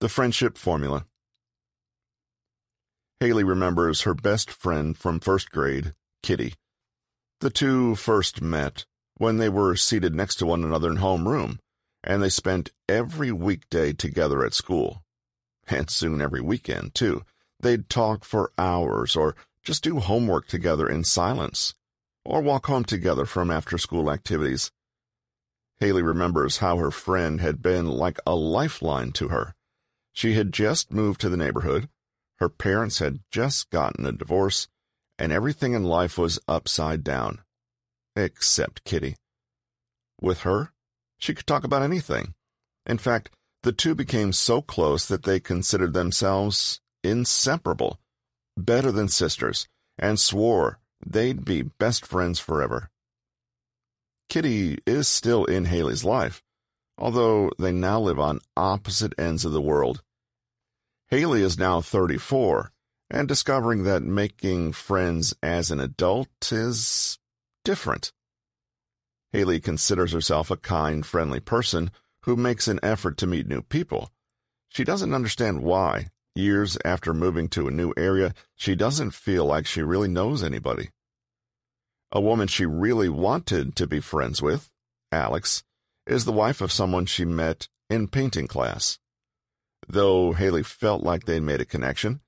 The friendship formula. Haley remembers her best friend from first grade, Kitty. The two first met when they were seated next to one another in homeroom, and they spent every weekday together at school. And soon every weekend, too. They'd talk for hours or just do homework together in silence, or walk home together from after-school activities. Haley remembers how her friend had been like a lifeline to her. She had just moved to the neighborhood, her parents had just gotten a divorce, and everything in life was upside down. Except Kitty. With her, she could talk about anything. In fact, the two became so close that they considered themselves inseparable, better than sisters, and swore they'd be best friends forever. Kitty is still in Haley's life, although they now live on opposite ends of the world. Haley is now 34, and discovering that making friends as an adult is different. Haley considers herself a kind, friendly person who makes an effort to meet new people. She doesn't understand why, years after moving to a new area, she doesn't feel like she really knows anybody. A woman she really wanted to be friends with, Alex, is the wife of someone she met in painting class. Though Haley felt like they'd made a connection,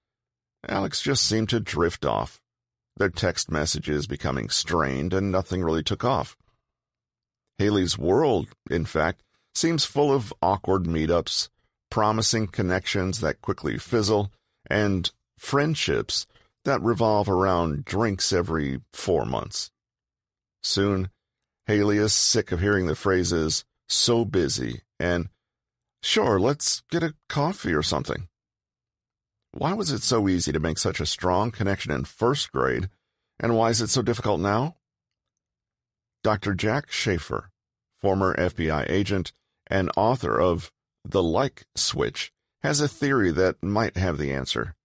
Alex just seemed to drift off, their text messages becoming strained and nothing really took off. Haley's world, in fact, seems full of awkward meetups, promising connections that quickly fizzle, and friendships that revolve around drinks every 4 months. Soon, Haley is sick of hearing the phrases, "so busy," and "sure, let's get a coffee or something." Why was it so easy to make such a strong connection in first grade, and why is it so difficult now? Dr. Jack Schafer, former FBI agent and author of The Like Switch, has a theory that might have the answer.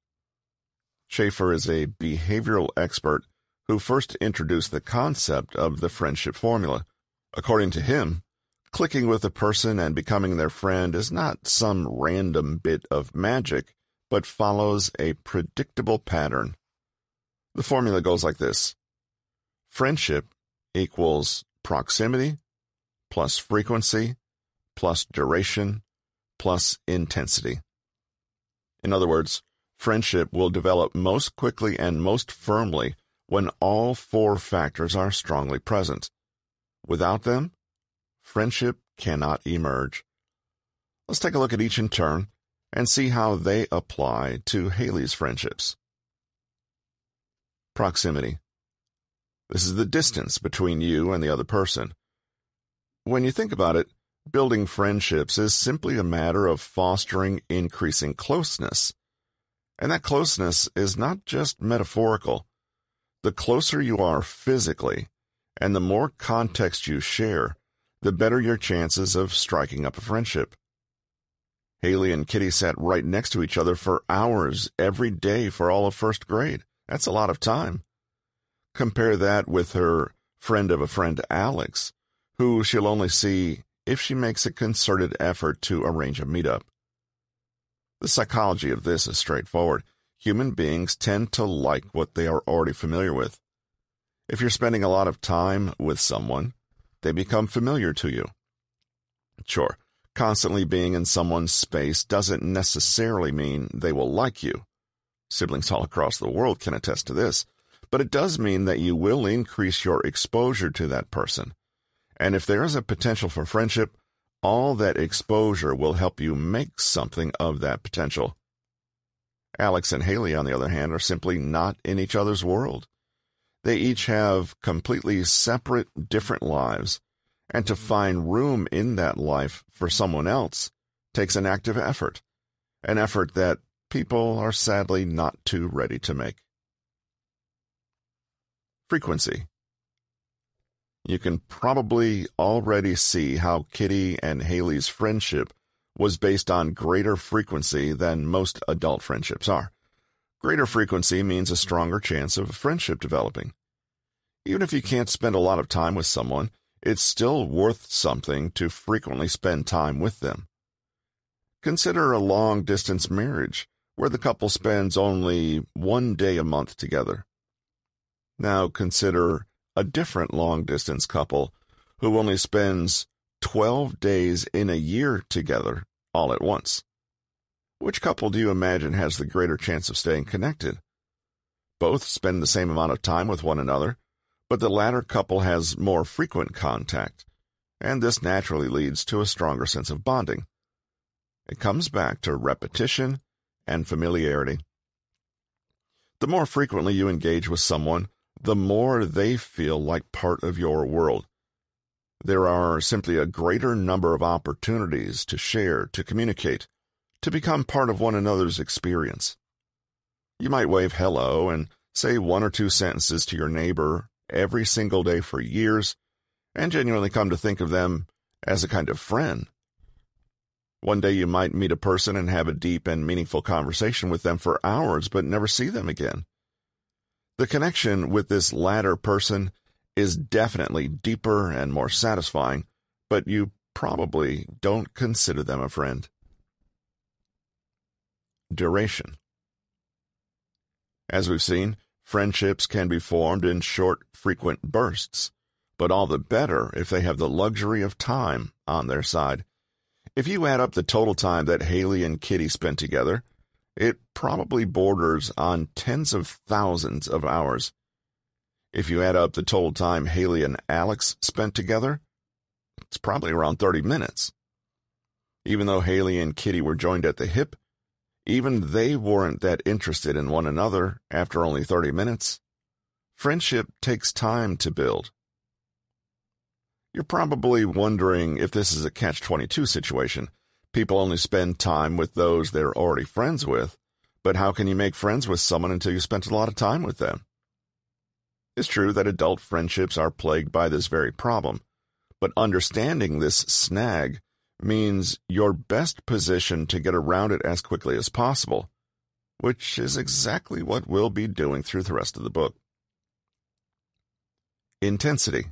Schafer is a behavioral expert who first introduced the concept of the friendship formula. According to him, clicking with a person and becoming their friend is not some random bit of magic, but follows a predictable pattern. The formula goes like this. Friendship equals proximity plus frequency plus duration plus intensity. In other words, friendship will develop most quickly and most firmly when all 4 factors are strongly present. Without them, friendship cannot emerge. Let's take a look at each in turn and see how they apply to Haley's friendships. Proximity. This is the distance between you and the other person. When you think about it, building friendships is simply a matter of fostering increasing closeness. And that closeness is not just metaphorical. The closer you are physically, and the more context you share, the better your chances of striking up a friendship. Haley and Kitty sat right next to each other for hours every day for all of first grade. That's a lot of time. Compare that with her friend of a friend, Alex, who she'll only see if she makes a concerted effort to arrange a meetup. The psychology of this is straightforward. Human beings tend to like what they are already familiar with. If you're spending a lot of time with someone, they become familiar to you. Sure, constantly being in someone's space doesn't necessarily mean they will like you. Siblings all across the world can attest to this, but it does mean that you will increase your exposure to that person. And if there is a potential for friendship, all that exposure will help you make something of that potential. Alex and Haley, on the other hand, are simply not in each other's world. They each have completely separate, different lives, and to find room in that life for someone else takes an active effort, an effort that people are sadly not too ready to make. Frequency. You can probably already see how Kitty and Haley's friendship was based on greater frequency than most adult friendships are. Greater frequency means a stronger chance of a friendship developing. Even if you can't spend a lot of time with someone, it's still worth something to frequently spend time with them. Consider a long-distance marriage where the couple spends only 1 day a month together. Now consider a different long-distance couple who only spends 12 days in a year together all at once. Which couple do you imagine has the greater chance of staying connected? Both spend the same amount of time with one another, but the latter couple has more frequent contact, and this naturally leads to a stronger sense of bonding. It comes back to repetition and familiarity. The more frequently you engage with someone, the more they feel like part of your world. There are simply a greater number of opportunities to share, to communicate, to become part of one another's experience. You might wave hello and say 1 or 2 sentences to your neighbor every single day for years, and genuinely come to think of them as a kind of friend. One day you might meet a person and have a deep and meaningful conversation with them for hours, but never see them again. The connection with this latter person is definitely deeper and more satisfying, but you probably don't consider them a friend. Duration. As we've seen, friendships can be formed in short, frequent bursts, but all the better if they have the luxury of time on their side. If you add up the total time that Haley and Kitty spent together, it probably borders on tens of thousands of hours. If you add up the total time Haley and Alex spent together, it's probably around 30 minutes. Even though Haley and Kitty were joined at the hip, even they weren't that interested in one another after only 30 minutes. Friendship takes time to build. You're probably wondering if this is a catch-22 situation. People only spend time with those they're already friends with, but how can you make friends with someone until you spent a lot of time with them? It's true that adult friendships are plagued by this very problem, but understanding this snag means you're best positioned to get around it as quickly as possible, which is exactly what we'll be doing through the rest of the book. Intensity.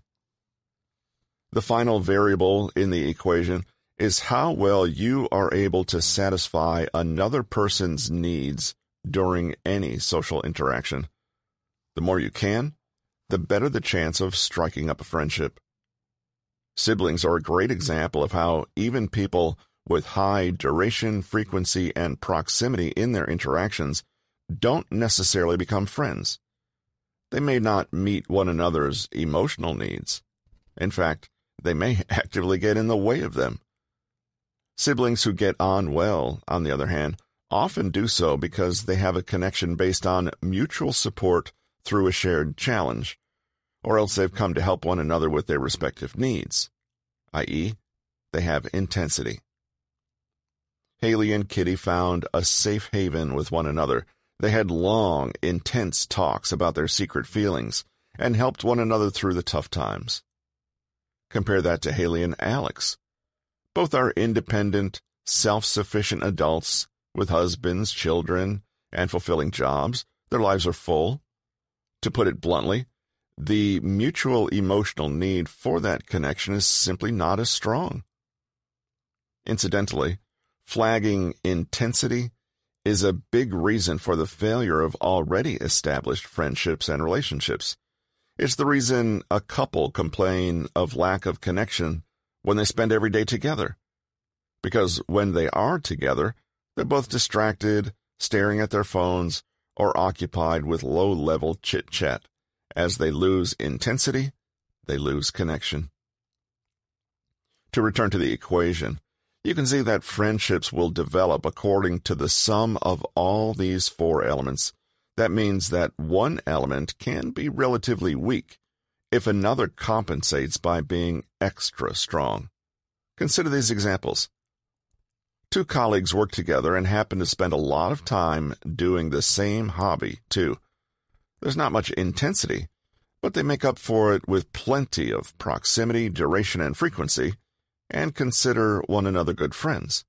The final variable in the equation is how well you are able to satisfy another person's needs during any social interaction. The more you can, the better the chance of striking up a friendship. Siblings are a great example of how even people with high duration, frequency, and proximity in their interactions don't necessarily become friends. They may not meet one another's emotional needs. In fact, they may actively get in the way of them. Siblings who get on well, on the other hand, often do so because they have a connection based on mutual support through a shared challenge, or else they've come to help one another with their respective needs, i.e., they have intensity. Haley and Kitty found a safe haven with one another. They had long, intense talks about their secret feelings and helped one another through the tough times. Compare that to Haley and Alex. Both are independent, self-sufficient adults with husbands, children, and fulfilling jobs. Their lives are full. To put it bluntly, the mutual emotional need for that connection is simply not as strong. Incidentally, flagging intensity is a big reason for the failure of already established friendships and relationships. It's the reason a couple complain of lack of connection when they spend every day together. Because when they are together, they're both distracted, staring at their phones, or occupied with low-level chit-chat. As they lose intensity, they lose connection. To return to the equation, you can see that friendships will develop according to the sum of all these 4 elements. That means that one element can be relatively weak if another compensates by being extra strong. Consider these examples. 2 colleagues work together and happen to spend a lot of time doing the same hobby, too. There's not much intensity, but they make up for it with plenty of proximity, duration, and frequency, and consider one another good friends.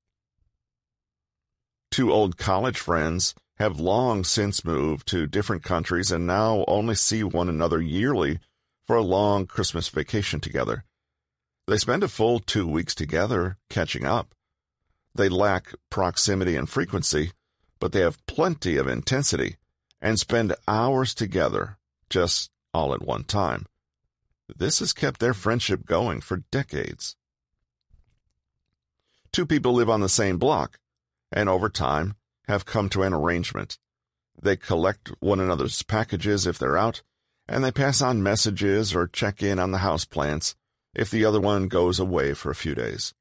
2 old college friends have long since moved to different countries and now only see one another yearly for a long Christmas vacation together. They spend a full 2 weeks together catching up. They lack proximity and frequency, but they have plenty of intensity and spend hours together, just all at one time. This has kept their friendship going for decades. Two people live on the same block, and over time have come to an arrangement. They collect one another's packages if they're out, and they pass on messages or check in on the houseplants if the other one goes away for a few days.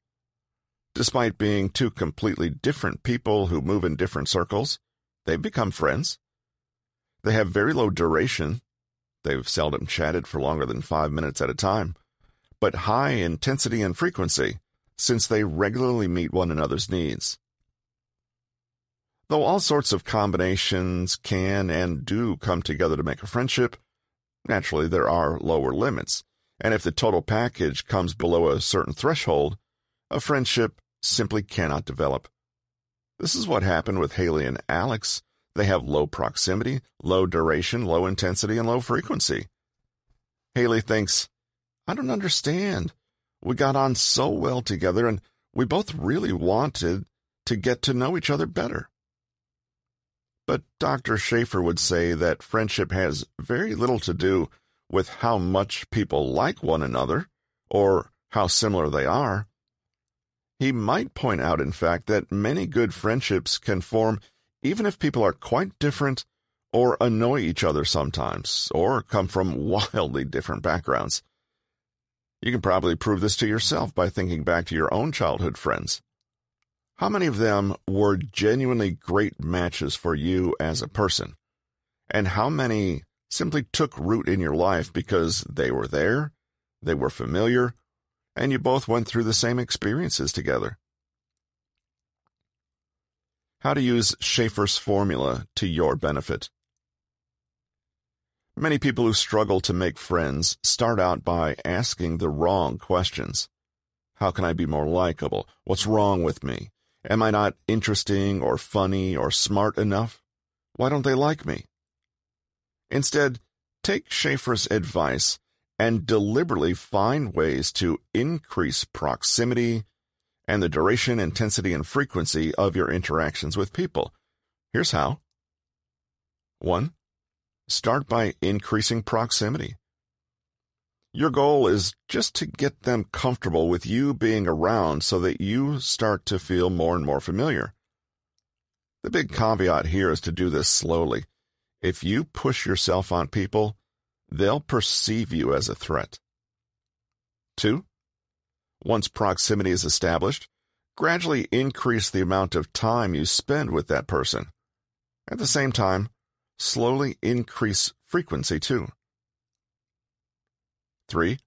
Despite being two completely different people who move in different circles, they've become friends. They have very low duration. They've seldom chatted for longer than 5 minutes at a time, but high intensity and frequency since they regularly meet one another's needs. Though all sorts of combinations can and do come together to make a friendship, naturally there are lower limits, and if the total package comes below a certain threshold, a friendship simply cannot develop. This is what happened with Haley and Alex. They have low proximity, low duration, low intensity, and low frequency. Haley thinks, "I don't understand. We got on so well together, and we both really wanted to get to know each other better." But Dr. Schafer would say that friendship has very little to do with how much people like one another or how similar they are. He might point out, in fact, that many good friendships can form even if people are quite different or annoy each other sometimes or come from wildly different backgrounds. You can probably prove this to yourself by thinking back to your own childhood friends. How many of them were genuinely great matches for you as a person? And how many simply took root in your life because they were there, they were familiar, and you both went through the same experiences together? How to use Schafer's formula to your benefit. Many people who struggle to make friends start out by asking the wrong questions. How can I be more likable? What's wrong with me? Am I not interesting or funny or smart enough? Why don't they like me? Instead, take Schafer's advice and deliberately find ways to increase proximity and the duration, intensity, and frequency of your interactions with people. Here's how. 1. Start by increasing proximity. Your goal is just to get them comfortable with you being around so that you start to feel more and more familiar. The big caveat here is to do this slowly. If you push yourself on people, they'll perceive you as a threat. 2. Once proximity is established, gradually increase the amount of time you spend with that person. At the same time, slowly increase frequency too. 3.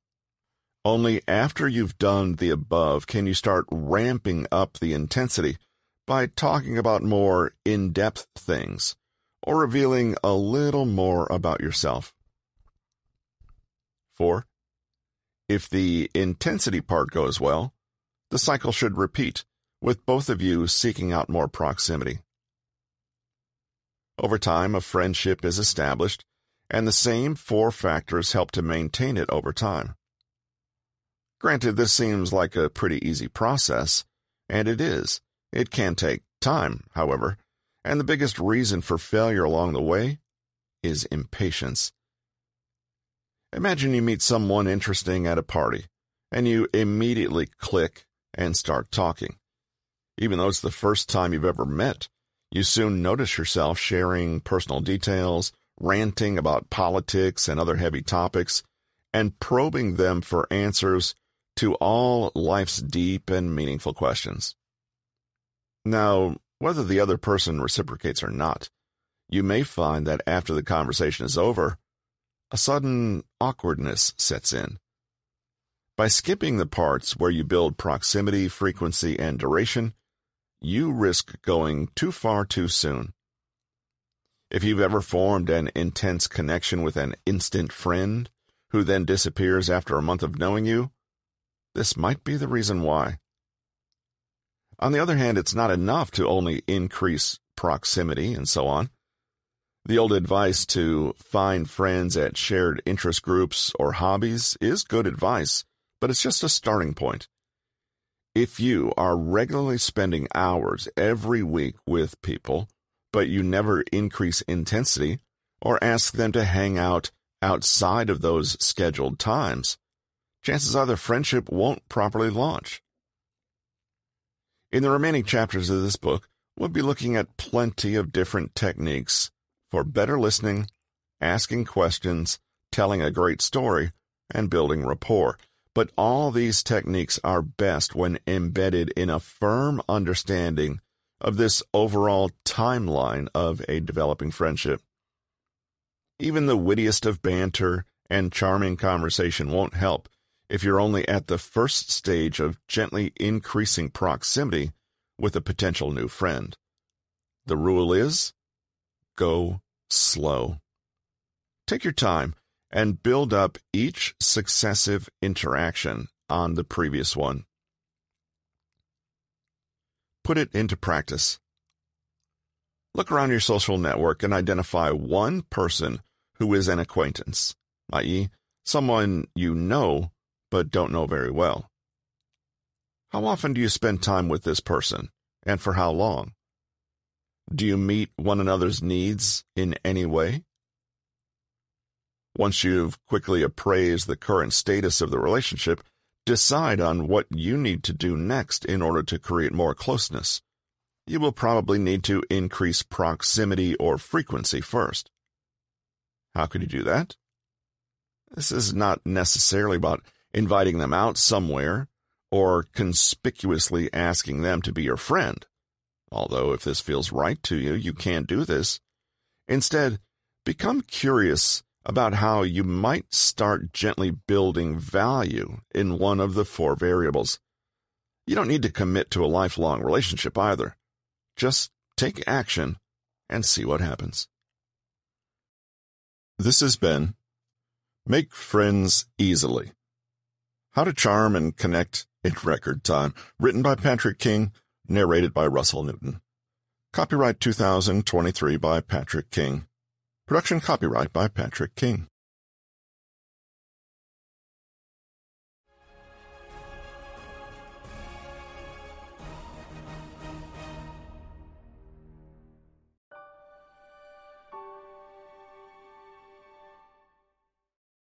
Only after you've done the above can you start ramping up the intensity by talking about more in-depth things or revealing a little more about yourself. 4. If the intensity part goes well, the cycle should repeat, with both of you seeking out more proximity. Over time, a friendship is established, and the same 4 factors help to maintain it over time. Granted, this seems like a pretty easy process, and it is. It can take time, however, and the biggest reason for failure along the way is impatience. Imagine you meet someone interesting at a party, and you immediately click and start talking. Even though it's the first time you've ever met, you soon notice yourself sharing personal details, ranting about politics and other heavy topics, and probing them for answers to all life's deep and meaningful questions. Now, whether the other person reciprocates or not, you may find that after the conversation is over, a sudden awkwardness sets in. By skipping the parts where you build proximity, frequency, and duration, you risk going too far too soon. If you've ever formed an intense connection with an instant friend who then disappears after a month of knowing you, this might be the reason why. On the other hand, it's not enough to only increase proximity and so on. The old advice to find friends at shared interest groups or hobbies is good advice, but it's just a starting point. If you are regularly spending hours every week with people, but you never increase intensity or ask them to hang out outside of those scheduled times, chances are the friendship won't properly launch. In the remaining chapters of this book, we'll be looking at plenty of different techniques for better listening, asking questions, telling a great story, and building rapport. But all these techniques are best when embedded in a firm understanding of this overall timeline of a developing friendship. Even the wittiest of banter and charming conversation won't help if you're only at the first stage of gently increasing proximity with a potential new friend. The rule is, go slow. Take your time and build up each successive interaction on the previous one. Put it into practice. Look around your social network and identify one person who is an acquaintance, i.e., someone you know but don't know very well. How often do you spend time with this person, and for how long? Do you meet one another's needs in any way? Once you've quickly appraised the current status of the relationship, decide on what you need to do next in order to create more closeness. You will probably need to increase proximity or frequency first. How could you do that? This is not necessarily about inviting them out somewhere or conspicuously asking them to be your friend. Although if this feels right to you, you can do this. Instead, become curious about how you might start gently building value in one of the 4 variables. You don't need to commit to a lifelong relationship either. Just take action and see what happens. This has been Make Friends Easily: How to Charm and Connect in Record Time, written by Patrick King, narrated by Russell Newton. Copyright 2023 by Patrick King. Production copyright by Patrick King.